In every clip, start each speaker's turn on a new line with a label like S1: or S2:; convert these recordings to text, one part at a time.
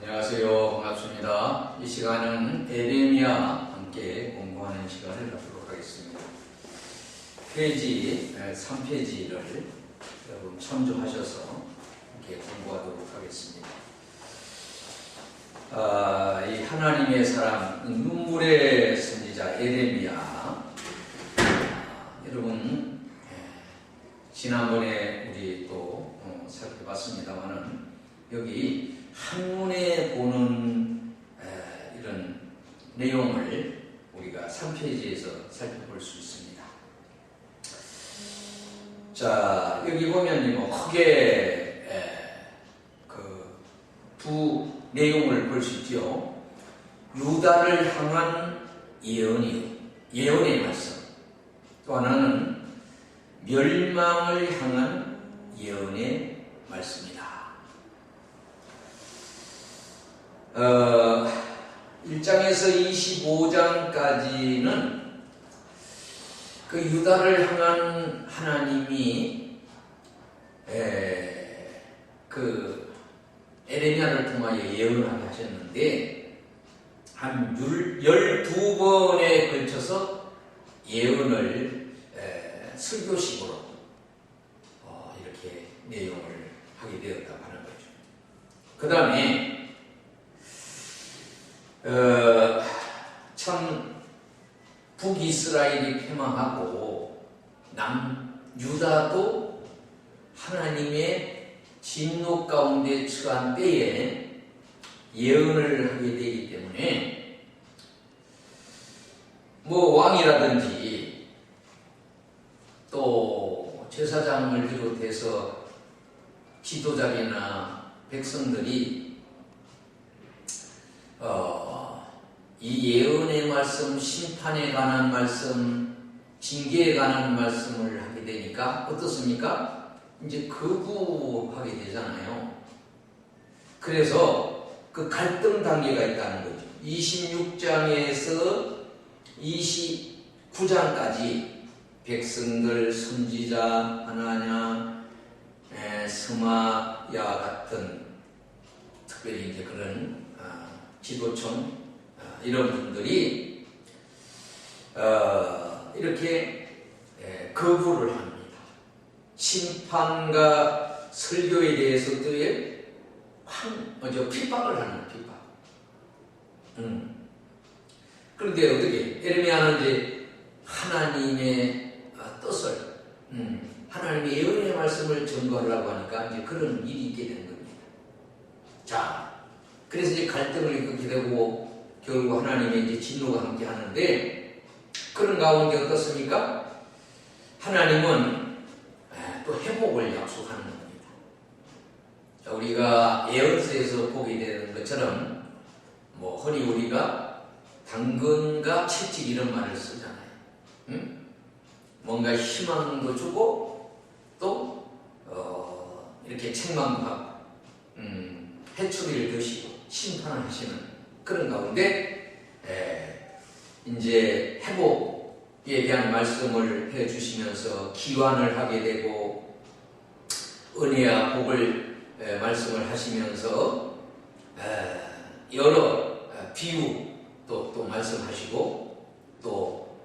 S1: 안녕하세요. 반갑습니다. 이 시간은 에레미야 함께 공부하는 시간을 갖도록 하겠습니다. 페이지 3페이지를 여러분 참조하셔서 함께 공부하도록 하겠습니다. 이 하나님의 사람 눈물의 선지자 에레미야, 여러분 지난번에 우리 또 살펴봤습니다만은 여기 한눈에 보는 이런 내용을 우리가 3페이지에서 살펴볼 수 있습니다. 자, 여기 보면 뭐 크게 두 내용을 볼 수 있죠. 유다를 향한 예언의 말씀, 또 하나는 멸망을 향한 예언의 말씀입니다. 1장에서 25장까지는 그 유다를 향한 하나님이 그 에레미야를 통하여 예언하게 하셨는데 한 12번에 걸쳐서 예언을 설교식으로 이렇게 내용을 하게 되었다고 하는 거죠. 그 다음에 참 북이스라엘이 패망하고 남유다도 하나님의 진노 가운데 처한 때에 예언을 하게 되기 때문에 뭐 왕이라든지 또 제사장을 비롯해서 지도자이나 백성들이 이 예언의 말씀, 심판에 관한 말씀, 징계에 관한 말씀을 하게 되니까 어떻습니까? 이제 거부하게 되잖아요. 그래서 그 갈등 단계가 있다는 거죠. 26장에서 29장까지 백성들, 선지자, 하나냐, 스마야 같은 특별히 이제 그런 지도층 이런 분들이 이렇게 거부를 합니다. 심판과 설교에 대해서도 핍박을 하는 핍박. 그런데 어떻게 에레미야는 이제 하나님의 뜻을 하나님의 예언의 말씀을 전거하려고 하니까 이제 그런 일이 있게 되는 겁니다. 자, 그래서 이제 갈등을 일으키게 되고 결국 하나님의 이제 진노가 함께 하는데 그런 가운데 어떻습니까? 하나님은 또 회복을 약속하는 겁니다. 자, 우리가 예언서에서 보게 되는 것처럼 뭐 흔히 우리가 당근과 채찍 이런 말을 쓰잖아요. 뭔가 희망도 주고 또 이렇게 책망도 하고 해초리를 드시고 심판을 하시는 그런 가운데 이제 회복에 대한 말씀을 해주시면서 기원을 하게 되고 은혜와 복을 말씀을 하시면서 여러 비유 또 말씀하시고 또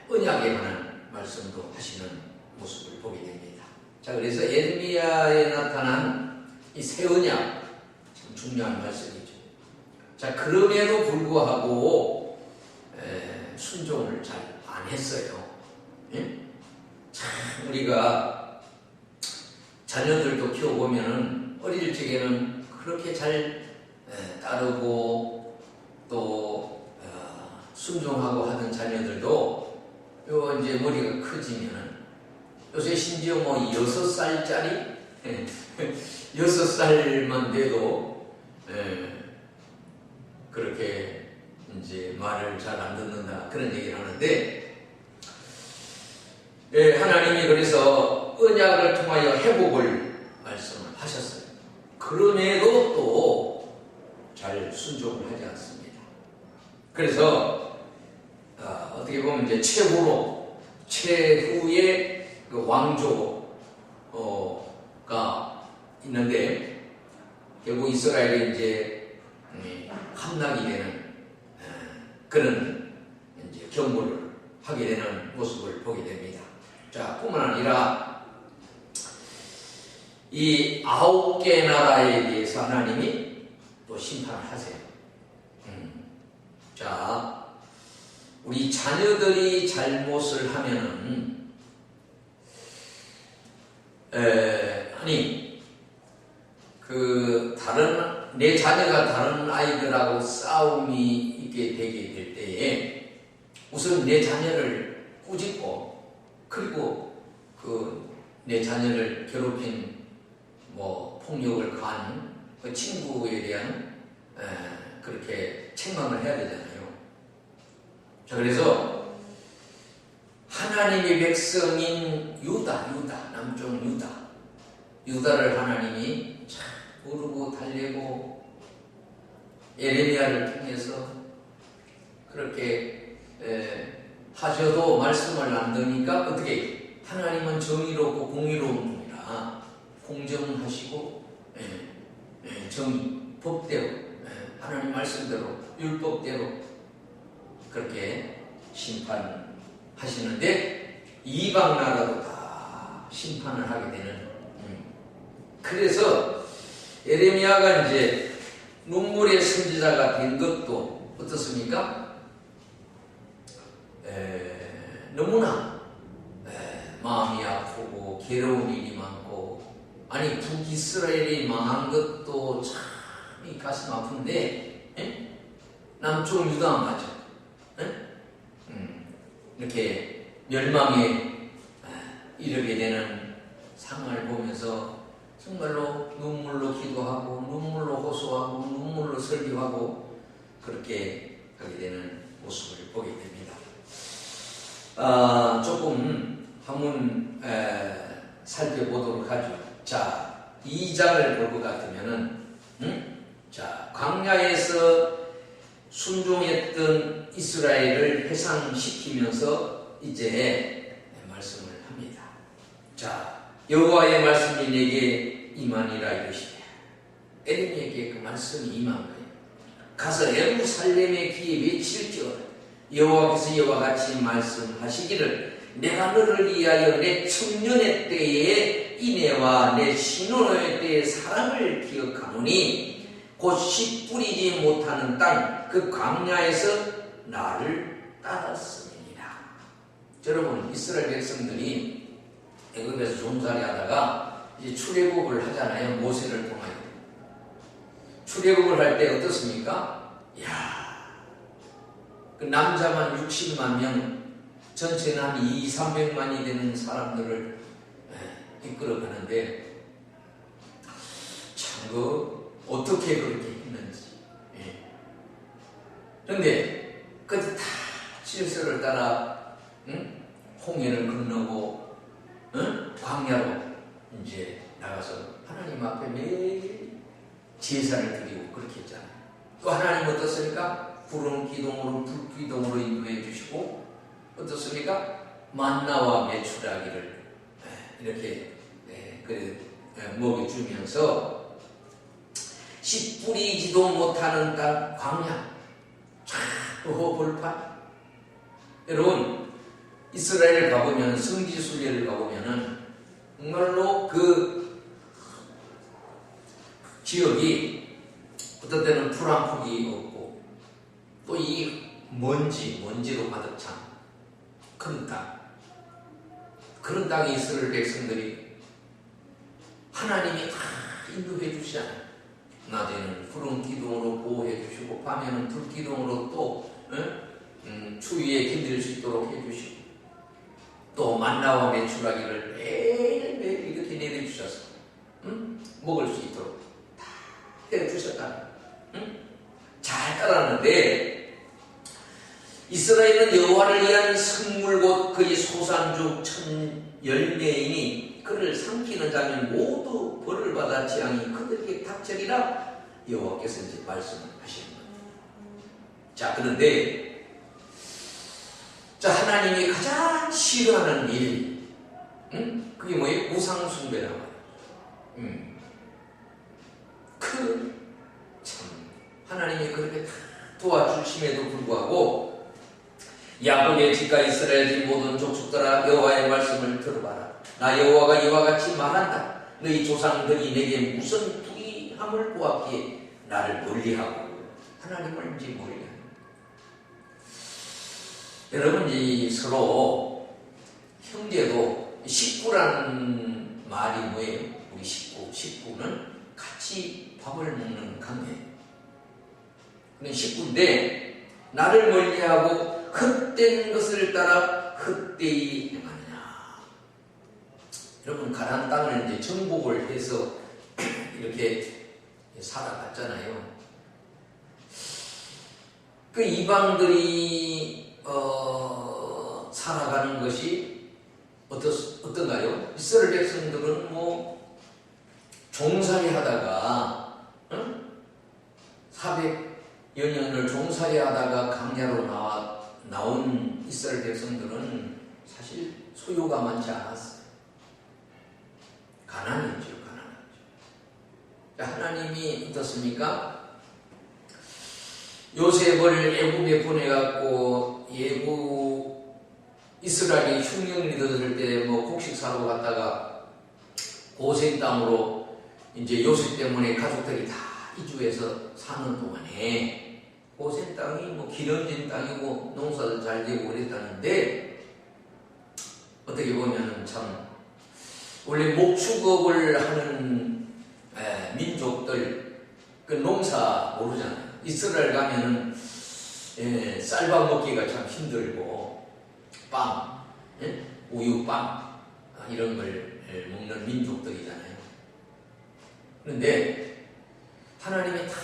S1: 언약에 관한 말씀도 하시는 모습을 보게 됩니다. 자, 그래서 에레미야에 나타난 이 새 언약 참 중요한 말씀이죠. 자, 그럼에도 불구하고 순종을 잘 안 했어요. 참 우리가 자녀들도 키워보면은 어릴 적에는 그렇게 잘 따르고 또 순종하고 하던 자녀들도 요 이제 머리가 커지면은 요새 심지어 뭐 6살짜리 6살만 돼도 그렇게 이제 말을 잘 안 듣는다 그런 얘기를 하는데 하나님이 그래서 언약을 통하여 회복을 말씀을 하셨어요. 그럼에도 또 잘 순종을 하지 않습니다. 그래서 어떻게 보면 이제 최후의 그 왕조가 있는데 결국 이스라엘이 이제 함락이 되는 그런 이제 경고를 하게 되는 모습을 보게 됩니다. 자, 뿐만 아니라 이 9개 나라에 대해서 하나님이 또 심판을 하세요. 자, 우리 자녀들이 잘못을 하면은 내 자녀가 다른 아이들하고 싸움이 있게 되게 될 때에 우선 내 자녀를 꾸짖고, 그리고 내 자녀를 괴롭힌 폭력을 가한 그 친구에 대한 그렇게 책망을 해야 되잖아요. 자, 그래서 하나님의 백성인 남쪽 유다를 하나님이 참 부르고 달래고 예레미야를 통해서 그렇게 하셔도 말씀을 안 듣니까 어떻게 하나님은 정의롭고 공의로운 분이라 공정하시고 정의, 법대로 하나님 말씀대로 율법대로 그렇게 심판하시는데 이방 나라도 다 심판을 하게 되는 그래서 예레미야가 이제 눈물의 선지자가 된 것도 어떻습니까? 너무나 마음이 아프고 괴로운 일이 많고 북이스라엘이 망한 것도 참 가슴 아픈데 남쪽 유다만 맞죠? 이렇게 멸망에 이르게 되는 상황을 보면서 정말로 눈물로 기도하고 눈물로 호소하고 눈물로 설교하고 그렇게 하게 되는 모습을 보게 됩니다. 조금 한번 살펴보도록 하죠. 자, 2장을 볼 것 같으면은 자, 광야에서 순종했던 이스라엘을 해산시키면서 이제 말씀을 합니다. 자, 여호와의 말씀이 내게 임하니라 이르시되, 에레미야에게 그 말씀이 임한 거예요. 가서 예루살렘의 귀에 외칠지어다. 여호와께서 이와 같이 말씀하시기를, 내가 너를 위하여 내 청년의 때에 인애와 내 신혼의 때의 사랑을 기억하노니 곧 씨 뿌리지 못하는 땅 그 광야에서 나를 따랐음이니라. 여러분, 이스라엘 백성들이 애굽에서 종살이 하다가 이제 출애굽을 하잖아요. 모세를 통하여. 출애굽을 할 때 어떻습니까? 그 남자만 60만 명, 전체는 한 200~300만이 되는 사람들을 이끌어 가는데 참 어떻게 그렇게 했는지. 그런데 그때 다 질서를 따라 홍해를 건너고 광야로 이제 나가서 하나님 앞에 매일 제사를 드리고 그렇게 했잖아요. 또 하나님 어떻습니까? 구름 기둥으로 불 기둥으로 인도해 주시고 어떻습니까? 만나와 메추라기를 이렇게 먹여주면서 씨 뿌리지도 못하는 땅 광야, 볼판. 여러분, 이스라엘을 가보면, 성지순례를 가보면은 정말로 그 지역이 어떤 때는 풀 한 폭이 없고 또 이 먼지로 가득 찬 그런 땅, 그런 땅에 이스라엘 백성들이 하나님이 다 인도해 주시잖아요. 낮에는 구름 기둥으로 보호해 주시고 밤에는 불 기둥으로 또 추위에 견딜 수 있도록 해 주시고 또 만나와 메추라기를 매일매일 이렇게 내려 주셔서 먹을 수 있도록 다 해 주셨다. 잘 따랐는데 이스라엘은 여호와를 위한 성물 곧 그의 소산죽 천 열매이니 그를 삼키는 자는 모두 벌을 받아 재앙이 그들에게 닥치리라 여호와께서 이제 말씀을 하시는 겁니다. 자, 그런데 하나님이 가장 싫어하는 일, 그게 뭐예요? 우상 숭배라고. 참 하나님이 그렇게 다 도와주심에도 불구하고 야곱의 집과 이스라엘 집 모든 족속들아 여호와의 말씀을 들어봐라. 나 여호와가 이와 같이 말한다. 너희 조상들이 내게 무슨 부귀함을 보았기에 나를 멀리하고 하나님을 이제 멀리하는. 여러분, 이 서로 형제도 식구라는 말이 뭐예요? 우리 식구는 같이 밥을 먹는 관계예요. 그런 식구인데 나를 멀리하고 헛된 것을 따라 헛되이 행하느냐. 여러분, 가나안 땅을 이제 정복을 해서 이렇게 살아갔잖아요. 그 이방들이 살아가는 것이 어떤가요? 이스라엘 백성들은 뭐 종살이 하다가 400여 년을 종살이 하다가 강야로 나온 이스라엘 백성들은 사실 소유가 많지 않았어요. 가난했죠. 하나님이 어떻습니까? 요셉을 애굽에 보내갖고 이스라엘이 흉년이 들었을 때 뭐 곡식 사러 갔다가 고센 땅으로 이제 요셉 때문에 가족들이 다 이주해서 사는 동안에 고센 땅이 뭐 기름진 땅이고 농사도 잘 되고 그랬다는데 어떻게 보면은 참 원래 목축업을 하는 민족들 그 농사 모르잖아요. 이스라엘 가면은 쌀밥 먹기가 참 힘들고 빵, 우유빵 이런 걸 먹는 민족들이잖아요. 그런데 하나님이 다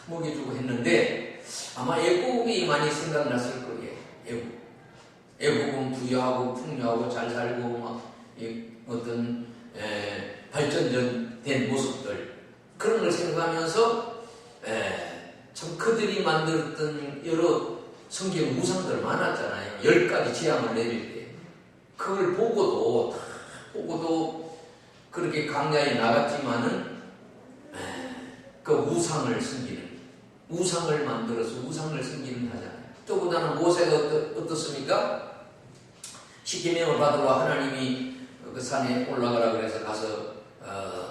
S1: 먹여주고 했는데 아마 애굽이 많이 생각났을 거예요. 애굽은 부유하고 풍요하고 잘 살고 막 어떤 발전된 모습들 그런 걸 생각하면서 참 그들이 만들었던 여러 성경 우상들 많았잖아요. 10가지 재앙을 내릴 때 그걸 보고도 그렇게 강야에 나갔지만은 그 우상을 섬기는 우상을 만들어서 우상을 섬기는 하잖아요. 또보다는 모세가 어떻습니까? 십계명을 받으러 하나님이 그 산에 올라가라 그래서 가서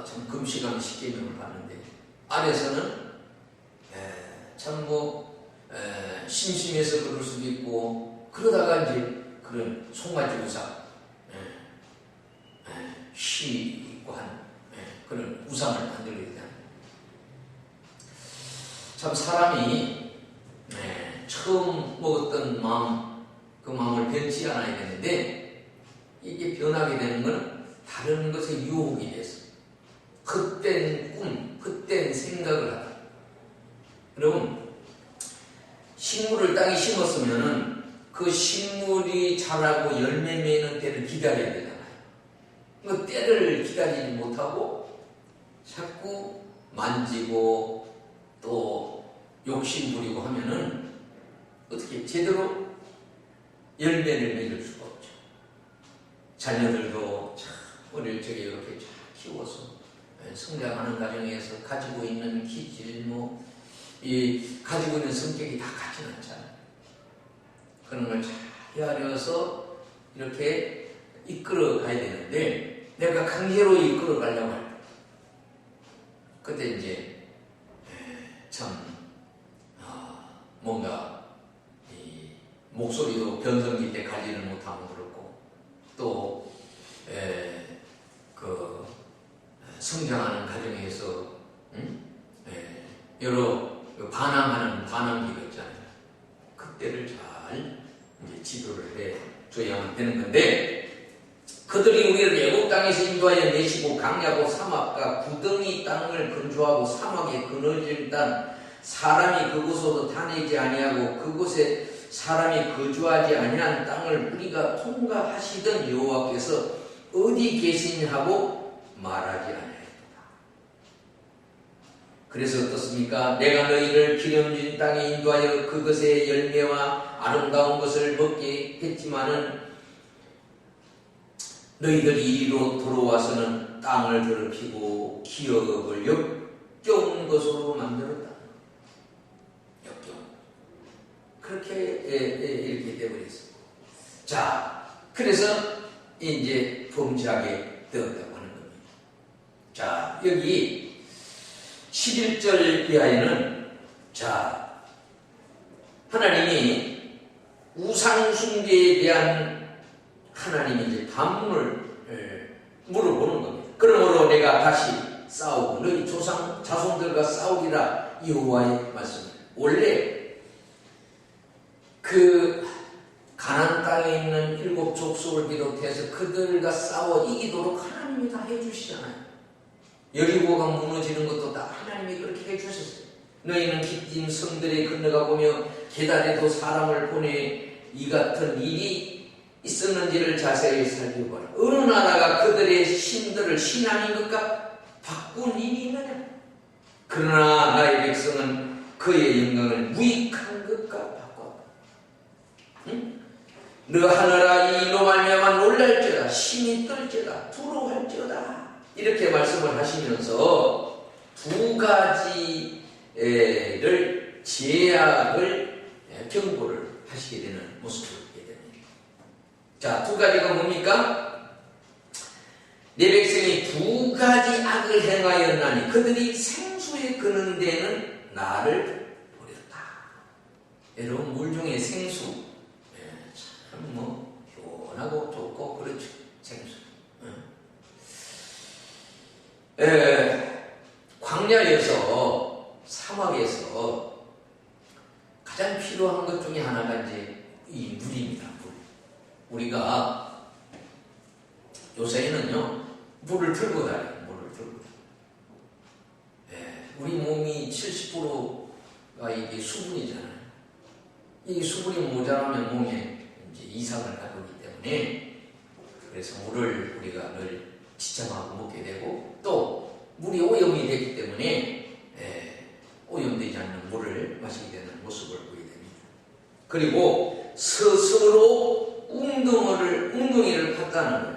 S1: 참 금식하는 십계명을 받는데 안에서는 참 심심해서 그럴 수도 있고 그러다가 이제 그런 송아지 우상 쉬 있고 한 그런 우상을 만들게 되잖아요. 참 사람이 처음 먹었던 마음 그 마음을 변치 않아야 되는데 이게 변하게 되는 건 다른 것에 유혹이 돼서 헛된 꿈, 헛된 생각을 하다. 여러분, 식물을 땅에 심었으면은 그 식물이 자라고 열매 맺는 때를 기다려야 되잖아요. 그 때를 기다리지 못하고 자꾸 만지고 또 욕심 부리고 하면은 어떻게 제대로 열매를 맺을 수가 없죠. 자녀들도 참 어릴 적에 이렇게 잘 키워서 성장하는 과정에서 가지고 있는 기질 가지고 있는 성격이 다 같진 않잖아요. 그런 걸 잘 헤아려서 이렇게 이끌어 가야 되는데 내가 강제로 이끌어 가려고 할 때 그때 이제 참 뭔가 이 목소리도 변성기 때 관리를 못하면 그렇고 또 그 성장하는 과정에서 여러 반항하는 반항기가 있잖아요. 그때를 잘 이제 지도를 해 줘야만 되는 건데 그들이 우리를 애굽 땅에서 인도하여 내시고 강야고 사막과 구덩이 땅을 건조하고 사막에 그늘진 땅 사람이 그곳으로 다니지 아니하고 그곳에 사람이 거주하지 아니한 땅을 우리가 통과하시던 여호와께서 어디 계시냐 하고 말하지 아니하였다. 그래서 어떻습니까? 내가 너희를 기름진 땅에 인도하여 그것의 열매와 아름다운 것을 먹게 했지만은 너희들이 이리로 들어와서는 땅을 더럽히고 기업을 역겨운 것으로 만들었다. 역경. 그렇게 이렇게 되어버렸어요. 자, 그래서 이제 범죄하게 되었다고 하는 겁니다. 자, 여기 11절 이하에는 자, 하나님이 우상숭배에 대한 하나님이 이제 반문을 물어보는 겁니다. 그러므로 내가 다시 싸우고 너희 자손들과 싸우리라 여호와의 말씀입니다. 원래 그 가나안 땅에 있는 7 족속을 비롯해서 그들과 싸워 이기도록 하나님이 다 해주시잖아요. 여리고가 무너지는 것도 다 하나님이 그렇게 해주셨어요. 너희는 기띔 성들에 건너가 보며 계단에도 사람을 보내 이 같은 일이 있었는지를 자세히 살펴보라. 어느 나라가 그들의 신들을 신앙인 것과 바꾼 일이 있느냐? 그러나 나의 백성은 그의 영광을 무익한 것과 바꿨다. 응? 너 하늘아 이로 말미암아 놀랄지어다 심히 떨지어다 두려워할지어다 이렇게 말씀을 하시면서 두 가지를 제약을 경고를 하시게 되는 모습을 보게 됩니다. 자, 두 가지가 뭡니까? 내 백성이 두 가지 악을 행하였나니 그들이 생수에 거는 데는 나를 버렸다. 여러분, 물 중에 생수 참 시원하고 좋고 그렇죠. 생수. 광야에서 사막에서 가장 필요한 것 중에 하나가 이제 이 물입니다. 물. 우리가 요새는요 물을 들고 다녀요. 물을 들고 다녀요. 우리 몸이 70%가 이게 수분이잖아요. 이 수분이 모자라면 몸에 이제 이상을 가져오기 때문에 그래서 물을 우리가 늘 지참하고 먹게 되고 또 물이 오염이 되기 때문에 오염되지 않는 물을 마시게 되는 모습을 보게 됩니다. 그리고 스스로 웅덩이를 팠다는 거예요.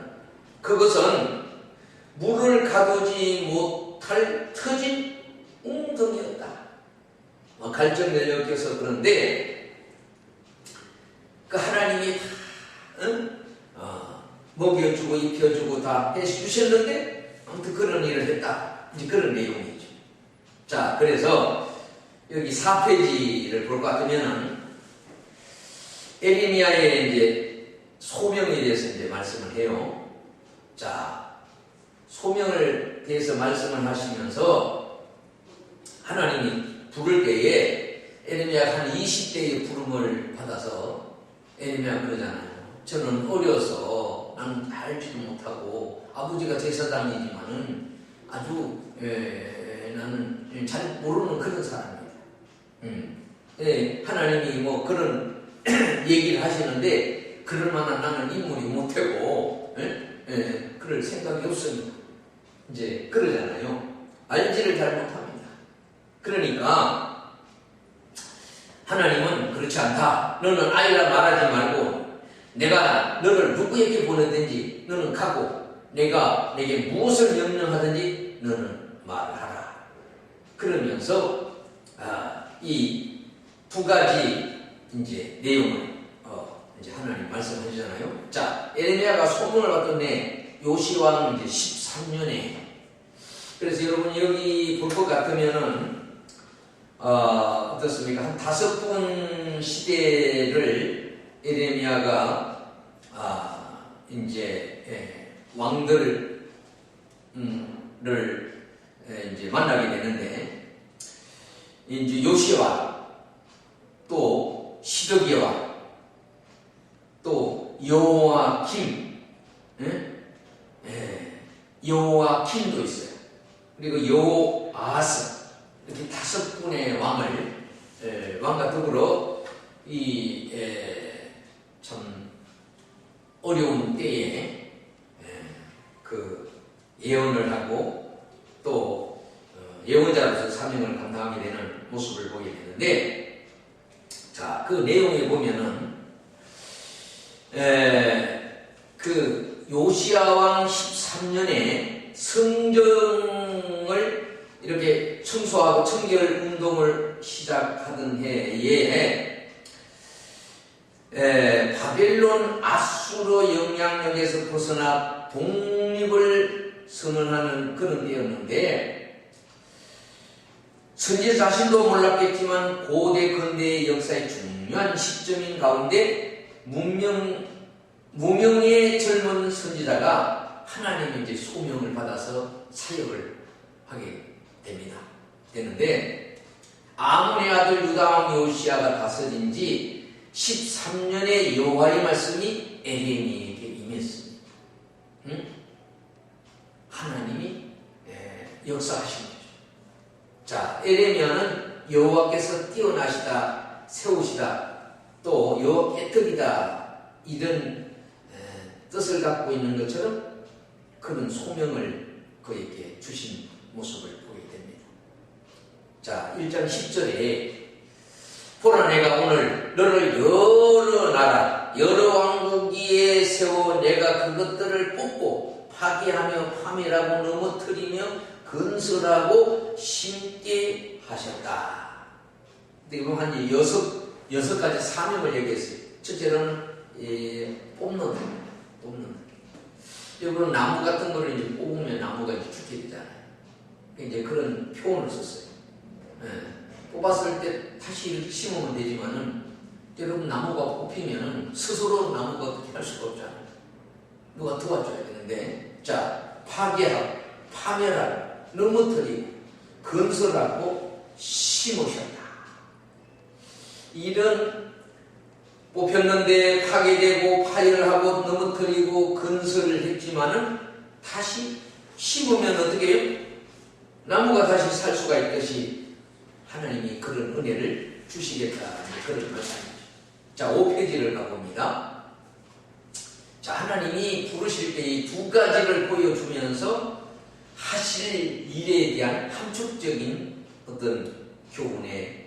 S1: 그것은 물을 가두지 못할 터진 웅덩이였다. 갈증을 느껴서 그런데 그 하나님이 먹여주고 입혀주고 다 해주셨는데 아무튼 그런 일을 했다. 이제 그런 내용이죠. 자, 그래서 여기 4페이지를 볼 것 같으면은 에레미야의 이제 소명에 대해서 이제 말씀을 해요. 자, 소명을 대해서 말씀을 하시면서 하나님이 부를 때에 에레미야가 한 20대의 부름을 받아서 에레미야가 그러잖아요. 저는 어려서 나는 알지도 못하고 아버지가 제사장이지만은 아주 나는 잘 모르는 그런 사람입니다. 하나님이 뭐 그런 얘기를 하시는데 그럴 만한 나는 인물이 못하고 그럴 생각이 없으니까 이제 그러잖아요. 알지를 잘 못합니다. 그러니까 하나님은 그렇지 않다. 너는 아이라 말하지 말고 내가 너를 누구에게 보내든지 너는 가고 내가 내게 무엇을 명령하든지 너는 말하라. 그러면서 이 두 가지 이제 내용을 이제 하나님 말씀하시잖아요. 자, 에레미야가 소문을 받던데 요시왕 이제 13년에 그래서 여러분 여기 볼 것 같으면은 어떻습니까? 한 5분 시대를 에레미야가 이제 왕들을 이제 만나게 되는데 이제 요시와 또 시드기야 또 여호와킴 여호와킴도 있어요. 그리고 여호아스 이렇게 5분의 왕과 더불어 참 어려운 때에 그 예언을 하고 또 예언자로서 사명을 감당하게 되는 모습을 보게 되는데 자, 그 내용에 보면은 그 요시야 왕 13년에 성전을 이렇게 청소하고 청결 운동을 시작하던 해에 바벨론 아수르 영향력에서 벗어나 독립을 선언하는 그런 때였는데, 선지자 자신도 몰랐겠지만 고대 근대의 역사의 중요한 시점인 가운데 무명의 젊은 선지자가 하나님의 이제 소명을 받아서 사역을 하게 되는데, 아몬의 아들 유다 왕 요시야가 다스린 지 13년의 여호와의 말씀이 에레미야에게 임했습니다. 하나님이 역사하신 거죠. 자, 에레미야는 여호와께서 뛰어나시다, 세우시다, 또 여호와의 뜻이다, 이런 뜻을 갖고 있는 것처럼 그런 소명을 그에게 주신 모습을 보게 됩니다. 자, 1장 10절에 보라, 내가 오늘 너를 여러 나라 여러 왕국 위에 세워 내가 그것들을 뽑고 파괴하며 파멸하고 넘어뜨리며 건설하고 심게 하셨다. 근데 이거 한 여섯 가지 사명을 얘기했어요. 첫째로는 뽑는. 여러분, 나무 같은 거를 이제 뽑으면 나무가 이제 죽게 되잖아요. 이제 그런 표현을 썼어요. 뽑았을 때 다시 이렇게 심으면 되지만은, 여러분, 나무가 뽑히면은 스스로 나무가 어떻게 할 수가 없잖아요. 누가 도와줘야 되는데, 자, 파괴하고 파멸하고 넘어뜨리고 건설하고 심으셨다. 이런 뽑혔는데 파괴되고 파열하고 넘어뜨리고 건설을 했지만은 다시 심으면 어떻게 해요? 나무가 다시 살 수가 있듯이 하나님이 그런 은혜를 주시겠다, 그런 말씀이죠. 자, 5페이지를 가봅니다. 자, 하나님이 부르실 때 이 두 가지를 보여주면서 하실 일에 대한 함축적인 어떤 교훈의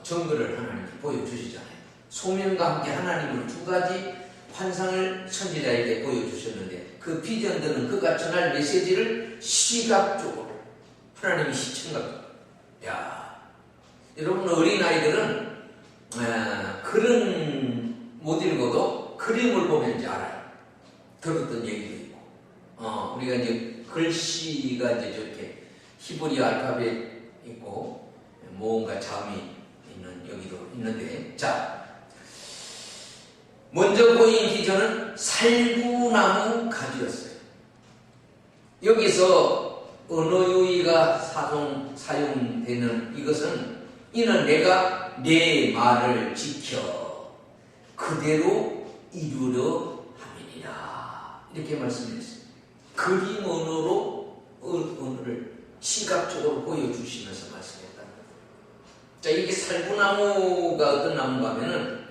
S1: 증거를 하나님이 보여주시잖아요. 소명과 함께 하나님은 두 가지 환상을 선지자에게 보여주셨는데, 그 비전들은 그가 전할 메시지를 시각적으로 하나님이 시청각. 야, 여러분, 어린아이들은 글은 못 읽어도 그림을 보면 이제 알아요. 들었던 얘기도 있고, 우리가 이제 글씨가 이제 저렇게 히브리 알파벳 있고 모음과 자음이 있는 여기도 있는데, 자, 먼저 보인 비전은 살구나무 가지였어요. 여기서 언어 유희가 사용되는 이것은, 이는 내가 내 말을 지켜 그대로 이루려 함이니라, 이렇게 말씀했어요. 그림 언어로 언어를 시각적으로 보여주시면서 말씀했다는 거예요. 자, 이게 살구나무가 어떤 나무가 하면은,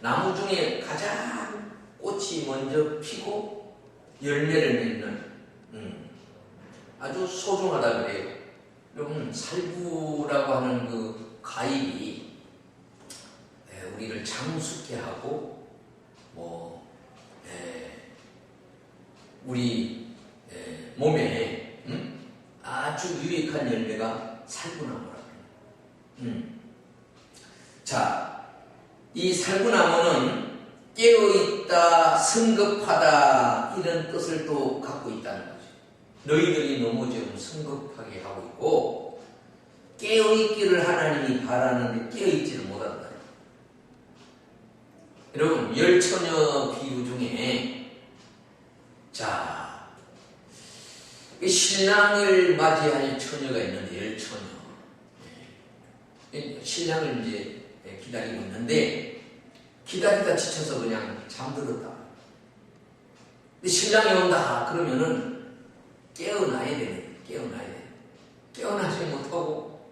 S1: 나무 중에 가장 꽃이 먼저 피고 열매를 맺는 아주 소중하다 그래요. 여러분, 살구라고 하는 그 과일이 우리를 장수케 하고 우리 몸에 아주 유익한 열매가 살구나무라고 해요. 자, 이 살구나무는 깨어있다, 성급하다, 이런 뜻을 또 갖고 있다는 거죠. 너희들이 너무 좀 성급하게 하고 있고, 깨어있기를 하나님이 바라는데 깨어있지를 못한다. 여러분, 열처녀 비유 중에, 자, 신랑을 맞이할 처녀가 있는데, 열처녀. 신랑을 이제 기다리고 있는데, 기다리다 지쳐서 그냥 잠들었다. 근데 신랑이 온다 그러면은 깨어나야 되네. 깨어나야 돼. 깨어나지 못하고,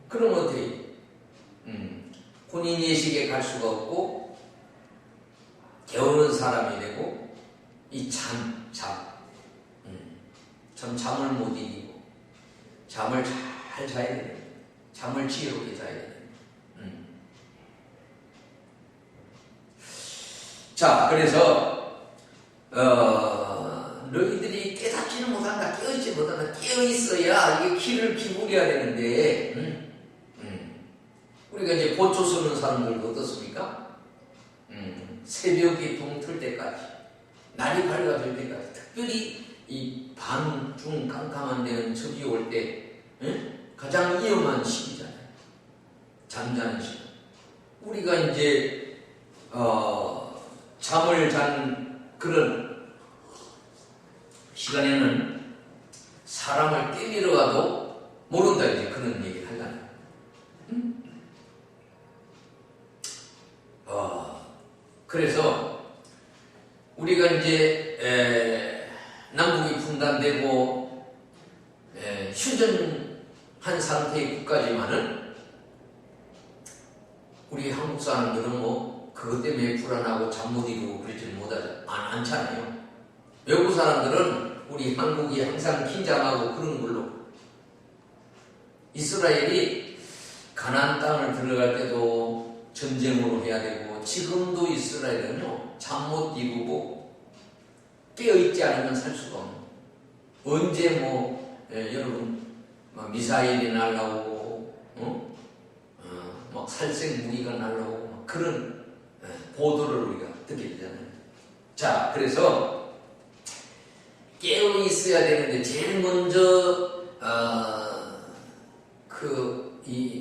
S1: 그럼 어떻게? 혼인 예식에 갈 수가 없고, 게으른 사람이 되고, 이 잠을 못 이기고, 잠을 잘 자야 되네. 잠을 지혜롭게 자야 되네. 자, 그래서 너희들이 깨닫지는 못한다, 깨어있지 이제보다는 깨어 있어야 이게 기를 기울여야 되는데, 우리가 이제 보초 서는 사람들도 어떻습니까? 새벽이 동틀 때까지, 날이 밝아질 때까지, 특별히 이 밤중 깜깜한 데는 적이 올 때 가장 위험한 시기잖아요. 잠자는 시간. 우리가 이제 잠을 잔 그런 시간에는 사람을 때리러 가도 모른다, 이제 그런 얘기를 하잖아요. 그래서 우리가 이제 남북이 분단되고 휴전한 상태의 국가지만은 우리 한국 사람들은 뭐 그것 때문에 불안하고 잠 못 이루고 그러지 않잖아요. 외국 사람들은 우리 한국이 항상 긴장하고 그런 걸로. 이스라엘이 가나안 땅을 들어갈 때도 전쟁으로 해야 되고, 지금도 이스라엘은요 잠 못 이루고 깨어있지 않으면 살 수가 없는. 언제 여러분 미사일이 날라오고 막 살생 무기가 날라오고 막 그런 보도를 우리가 듣게 되잖아요. 자, 그래서 깨어 있어야 되는데 제일 먼저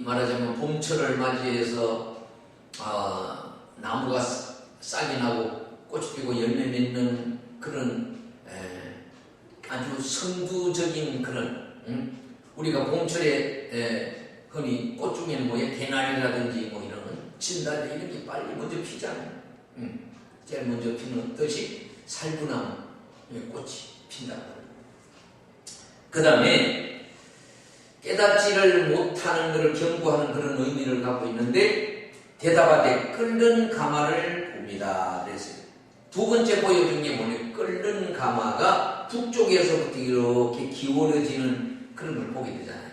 S1: 말하자면 봄철을 맞이해서 나무가 싹이 나고 꽃이 피고 열매 맺는 그런 아주 선두적인 그런 우리가 봄철에 흔히 꽃 중에는 개나리라든지 이런 진달래 이런 게 빨리 먼저 피잖아요. 제일 먼저 피는 뜻이 살구나무 꽃이 핀다. 그 다음에 깨닫지를 못하는 것을 경고하는 그런 의미를 갖고 있는데, 대답하되 끓는 가마를 봅니다. 그랬어요. 두 번째 보여준 게 뭐냐? 끓는 가마가 북쪽에서부터 이렇게 기울어지는 그런 걸 보게 되잖아요.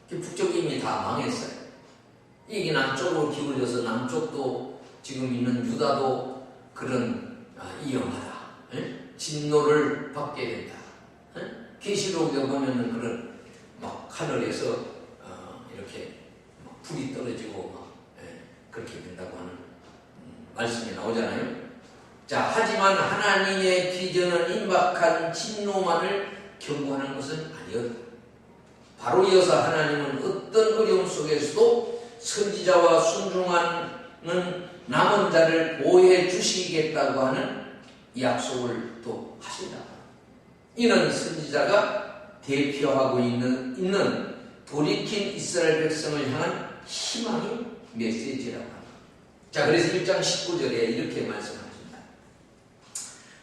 S1: 북쪽이 이미 다 망했어요. 이게 남쪽으로 기울어져서 남쪽도 지금 있는 유다도 그런 위험하다. 진노를 받게 된다. 계시록에 보면은 그런 막 하늘에서 이렇게 막 불이 떨어지고 막 그렇게 된다고 하는 말씀이 나오잖아요. 자, 하지만 하나님의 비전은 임박한 진노만을 경고하는 것은 아니었다. 바로 이어서 하나님은 어떤 어려움 속에서도 선지자와 순종하는 남은 자를 보호해 주시겠다고 하는 약속을 또 하신다. 이는 선지자가 대표하고 있는 돌이킨 이스라엘 백성을 향한 희망의 메시지라고 합니다. 자, 그래서 1장 19절에 이렇게 말씀하십니다.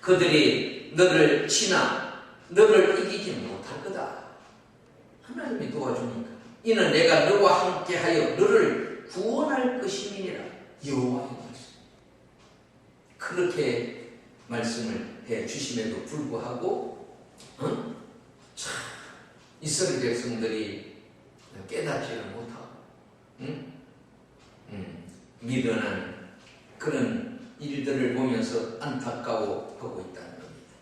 S1: 그들이 너를 치나 너를 이기지 못할 거다. 하나님이 도와주니까. 이는 내가 너와 함께하여 너를 구원할 것임이니라. 여호와의 말씀. 그렇게 말씀을 해 주심에도 불구하고 이스라엘 백성들이 깨닫지를 못하고 미련한 그런 일들을 보면서 안타까워하고 있다는 겁니다.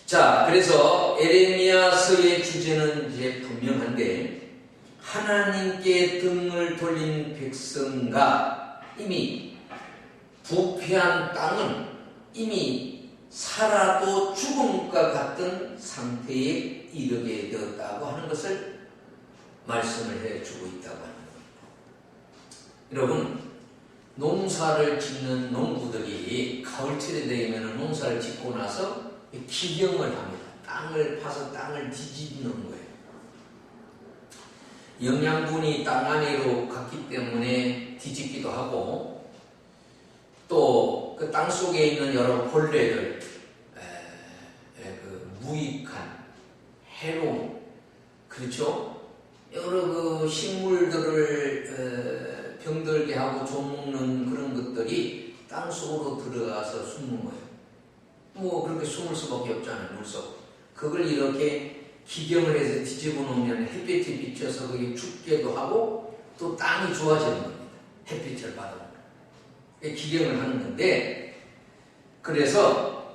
S1: 자, 그래서 에레미야서의 주제는 이제 분명한데, 하나님께 등을 돌린 백성과 이미 부패한 땅은 이미 살아도 죽음과 같은 상태에 이르게 되었다고 하는 것을 말씀을 해주고 있다고 하는 겁니다. 여러분, 농사를 짓는 농부들이 가을철이 되면 농사를 짓고 나서 기경을 합니다. 땅을 파서 땅을 뒤집는 거예요. 영양분이 땅 안으로 갔기 때문에 뒤집기도 하고, 또 그 땅 속에 있는 여러 벌레들, 그 무익한 해로운, 그렇죠? 여러 그 식물들을 병들게 하고 좀먹는 그런 것들이 땅 속으로 들어가서 숨는 거예요. 뭐 그렇게 숨을 수밖에 없잖아요, 물속. 그걸 이렇게 기경을 해서 뒤집어 놓으면 햇빛이 비쳐서 거기 죽게도 하고 또 땅이 좋아지는 겁니다. 햇빛을 받으면. 기경을 하는 건데, 그래서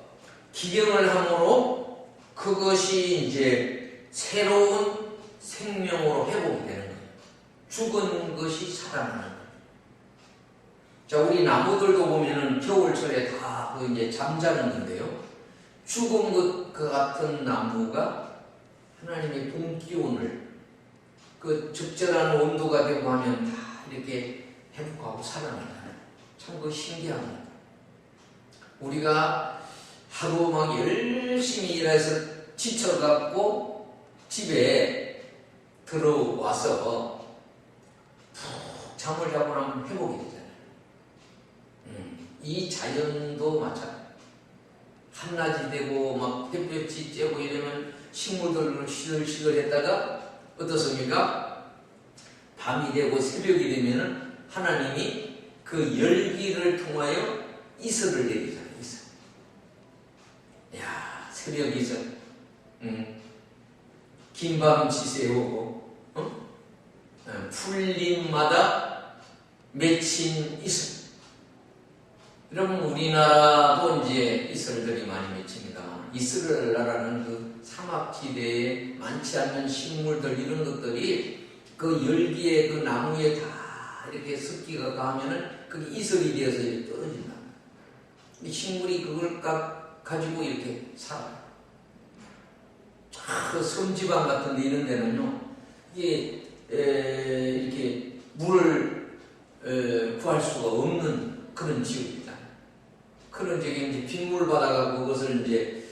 S1: 기경을 함으로 그것이 이제 새로운 생명으로 회복이 되는 거예요. 죽은 것이 살아나는 거예요. 자, 우리 나무들도 보면은 겨울철에 다 이제 잠자는 건데요. 죽은 것 같은 나무가 하나님의 봄 기온을 그 적절한 온도가 되고 하면 다 이렇게 회복하고 살아나잖아요. 참 그거 신기합니다. 우리가 하루 막 열심히 일해서 지쳐갖고 집에 들어와서 푹 잠을 자고 나면 회복이 되잖아요. 이 자연도 마찬가지예요. 한낮이 되고 막 햇볕이 쬐고 이러면 식물들로 시들시들했다가 어떻습니까? 밤이 되고 새벽이 되면은 하나님이 그 열기를 통하여 이슬을 내리잖아요. 이슬. 야, 새벽 이슬. 긴밤 지새우고 풀잎마다 맺힌 이슬. 여러분, 우리나라도 이제 이슬들이 많이 맺힙니다만, 이슬나라는 그 사막지대에 많지 않는 식물들, 이런 것들이 그 열기에 그 나무에 다 이렇게 습기가 가면은 그게 이슬이 되어서 이렇게 떨어진다. 이 식물이 그걸 가지고 이렇게 살아요. 그 섬지방 같은 데 이런 데는요, 이게 이렇게 물을 구할 수가 없는 그런 지역입니다. 그런 저기 이제 빗물 받아가 그것을 이제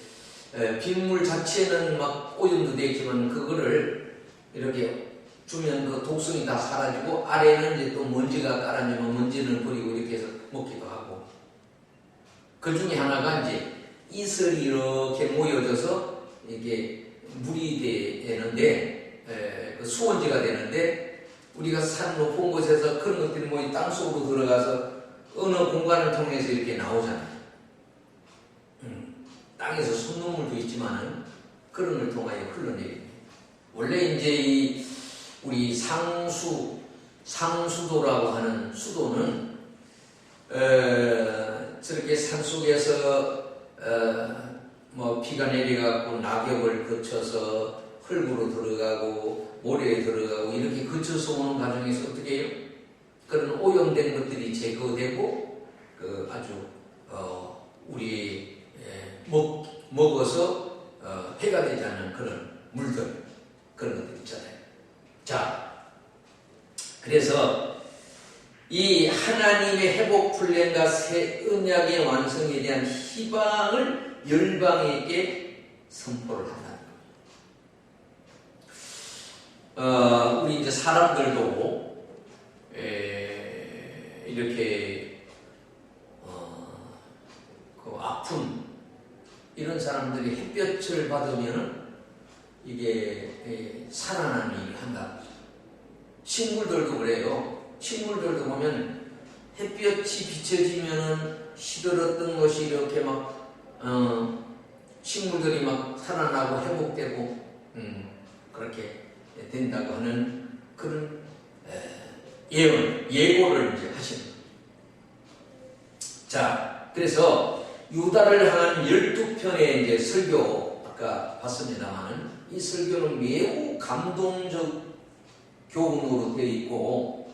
S1: 빗물 자체는 막 오염도 되지만 그거를 이렇게 주면 그 독성이 다 사라지고 아래는 이제 또 먼지가 깔아지면 먼지는 버리고 이렇게 해서 먹기도 하고, 그 중에 하나가 이제 이슬이 이렇게 모여져서 이게 물이 되는데 그 수원지가 되는데, 우리가 산 높은 곳에서 그런 것들이 뭐 땅속으로 들어가서 어느 공간을 통해서 이렇게 나오잖아요. 땅에서 솟는물도 있지만은 그런 걸 통하여 흘러내립니다. 원래 이제 우리 상수도라고 하는 수도는 저렇게 산속에서 뭐 비가 내려가고 낙엽을 거쳐서 흙으로 들어가고 모래에 들어가고 이렇게 거쳐서 오는 과정에서 어떻게 해요? 그런 오염된 것들이 제거되고 그 아주 우리 먹어서 해가 되지 않는 그런 물들, 그런 것들 있잖아요. 자, 그래서 이 하나님의 회복 플랜과 새 언약의 완성에 대한 희망을 열방에게 선포를 한다는 겁니다. 우리 이제 사람들도 이렇게 그 아픈 이런 사람들이 햇볕을 받으면 이게 살아나는 일을 한다는 거죠. 식물들도 그래요. 식물들도 보면 햇볕이 비춰지면은 시들었던 것이 이렇게 막 식물들이 막 살아나고 회복되고 그렇게 된다고 하는 그런 예고를 이제 하시는 거예요. 자, 그래서 유다를 향한 12편의 이제 설교 아까 봤습니다만, 이 설교는 매우 감동적 교훈으로 되어 있고,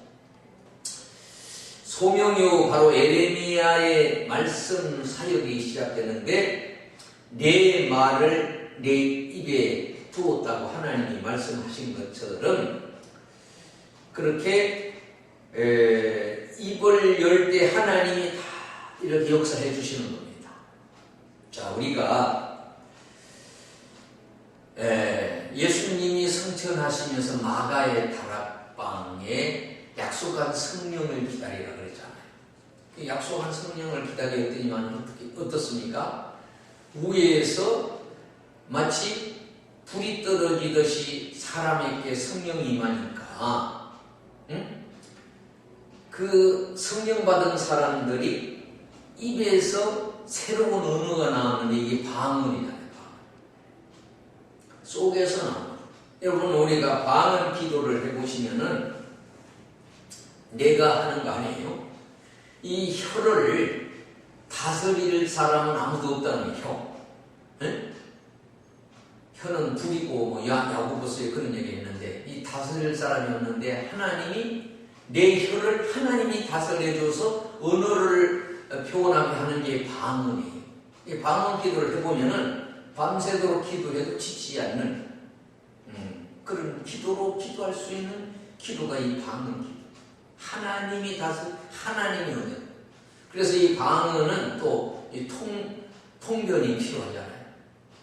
S1: 소명 이후 바로 에레미야의 말씀 사역이 시작되는데, 내 말을 내 입에 두었다고 하나님이 말씀하신 것처럼 그렇게 입을 열 때 하나님이 다 이렇게 역사해 주시는 겁니다. 자, 우리가 예수님이 성천하시면서 마가의 다락방에 약속한 성령을 기다리라 그랬잖아요. 그 약속한 성령을 기다렸더니만 어떻습니까? 위에서 마치 불이 떨어지듯이 사람에게 성령이 임하니까 그 성령 받은 사람들이 입에서 새로운 언어가 나오는데 이게 방언이잖아요. 속에서 나옵니다. 여러분, 우리가 방언 기도를 해보시면은 내가 하는 거 아니에요? 이 혀를 다스릴 사람은 아무도 없다는 혀. 네? 혀는 둘이고 뭐 야고보서에 그런 얘기 했는데 이 다스릴 사람이 없는데 하나님이 내 혀를 하나님이 다스려줘서 언어를 표현하게 하는 게 방언이에요. 이 방언 기도를 해보면은 밤새도록 기도해도 지치지 않는 그런 기도로 기도할 수 있는 기도가 이 방언 기도. 하나님이 하나님이 언어. 그래서 이 방언은 또 이 통변이 필요하잖아요.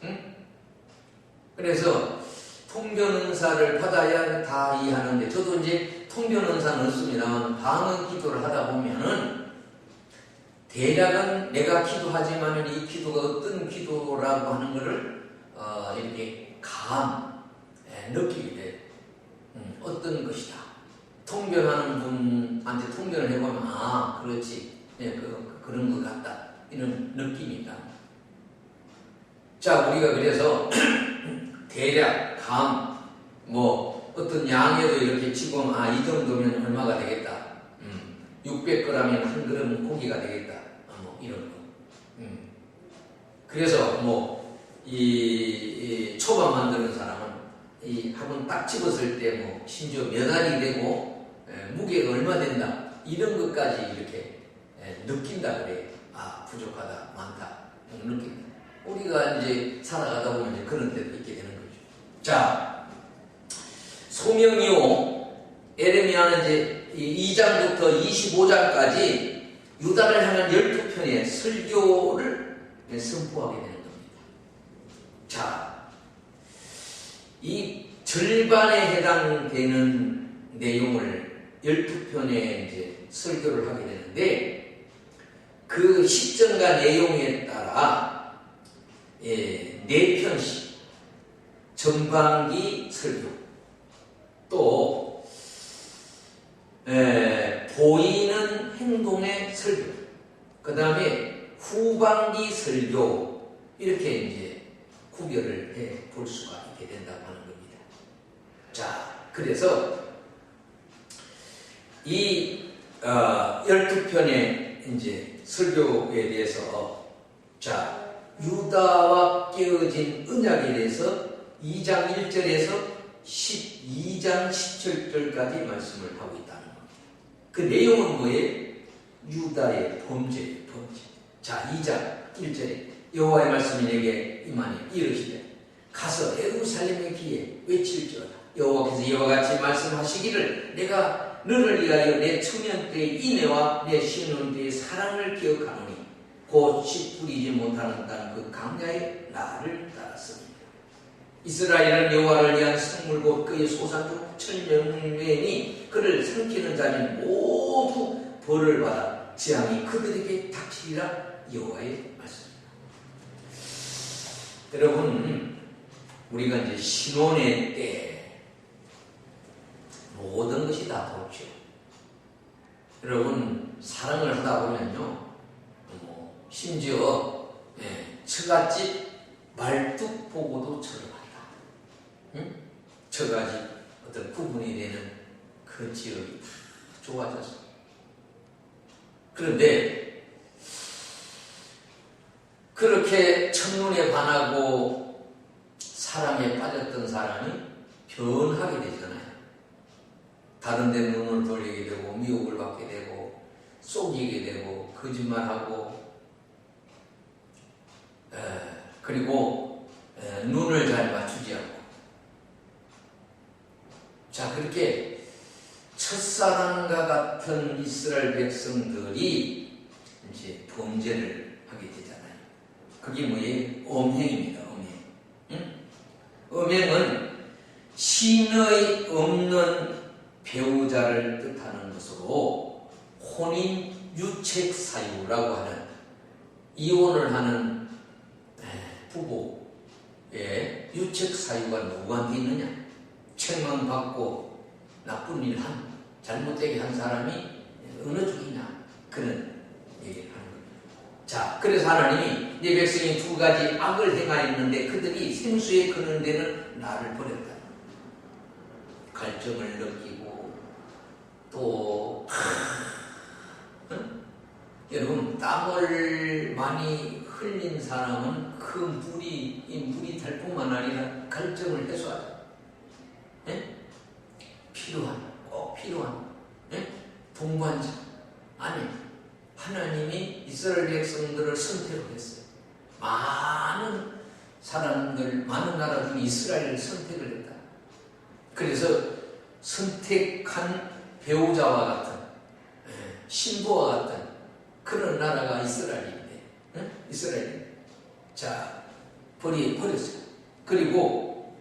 S1: 응? 그래서 통변 은사를 받아야 다 이해하는데 저도 이제 통변 은사는 없습니다만 방언 기도를 하다 보면은 대략은 내가 기도하지만 이 기도가 어떤 기도라고 하는 것을 이렇게 느끼게 돼. 어떤 것이다. 통변하는 분한테 통변을 해보면 그렇지. 네, 그런 것 같다. 이런 느낌이다. 자, 우리가 그래서 대략 어떤 양에도 이렇게 지금 이 정도면 얼마가 되겠다. 600g이면 한 그릇 고기가 되겠다. 이런 거. 그래서 이 초밥 만드는 사람은 한번 딱 집었을 때 심지어 몇 알이 되고 무게가 얼마 된다. 이런 것까지 이렇게 느낀다 그래. 부족하다, 많다. 느낀다. 우리가 이제 살아가다 보면 이제 그런 데도 있게 되는 거죠. 자, 소명이요. 에레미야는 이제 2장부터 25장까지 유다를 향한 12편의 설교를 선포하게 되는 겁니다. 자, 이 절반에 해당되는 내용을 12편의 이제 설교를 하게 되는데 그 시점과 내용에 따라 4편씩 전반기 설교 또 보이는 행동의 설교 그 다음에 후반기 설교 이렇게 이제 구별을 해 볼 수가 있게 된다고 하는 겁니다. 자, 그래서 이 12편의 이제 설교에 대해서 자, 유다와 깨어진 언약에 대해서 2장 1절에서 12장 17절까지 말씀을 하고 있다는 겁니다. 그 내용은 뭐예요? 유다의 범죄예요. 범죄. 자, 2장 1절에 여호와의 말씀이 내게 임하니 이르시되 가서 예루살렘의 귀에 외칠지어다. 여호와께서 이와 같이 말씀하시기를 내가 너를 위하여 내 청년 때의 인애와 내 신혼 때의 사랑을 기억하노니 곧 씨 뿌리지 못하는 땅 그 강야에 나를 따랐습니다. 이스라엘은 여호와를 위한 성물 곧 그의 소산족 천명매니 그를 삼키는 자는 모두 벌을 받아 재앙이 그들에게 닥치리라. 여호와의 말씀입니다. 여러분, 우리가 이제 신혼의 때 모든 것이 다 좋죠. 여러분, 사랑을 하다 보면요, 심지어 처갓집 말뚝 보고도 저렴하다. 처갓집 어떤 구분이 되는 그 지역이 다 좋아졌어. 그런데 그렇게 첫눈에 반하고 사랑에 빠졌던 사람이 변하게 되잖아요. 다른 데 눈을 돌리게 되고 미혹을 받게 되고 속이게 되고 거짓말하고 그리고 눈을 잘 맞추지 않고 자, 그렇게 첫사랑과 같은 이스라엘 백성들이 이제 범죄를 하게 되잖아요. 그게 뭐예요? 음행입니다. 음행. 음행은 신의 없는 배우자를 뜻하는 것으로 혼인 유책 사유라고 하는 이혼을 하는 부부의 유책 사유가 누구한테 있느냐? 책망 받고 나쁜 일 잘못되게 한 사람이 어느 쪽이냐? 그런 얘기를 하는 겁니다. 자, 그래서 하나님이 내 백성이 두 가지 악을 행하였는데 그들이 생수에 그는 데는 나를 버렸다. 갈증을 느끼고 또 여러분 땀을 많이 흘린 사람은 그 물이, 이 물이 될 뿐만 아니라 갈증을 해소하죠. 예? 꼭 필요한 예? 동반자. 아니, 하나님이 이스라엘 백성들을 선택을 했어요. 많은 사람들, 많은 나라 중에 이스라엘을 선택을 했다. 그래서 선택한 배우자와 같은 신부와 같은 그런 나라가 이스라엘인데, 이스라엘. 자, 버렸어요. 그리고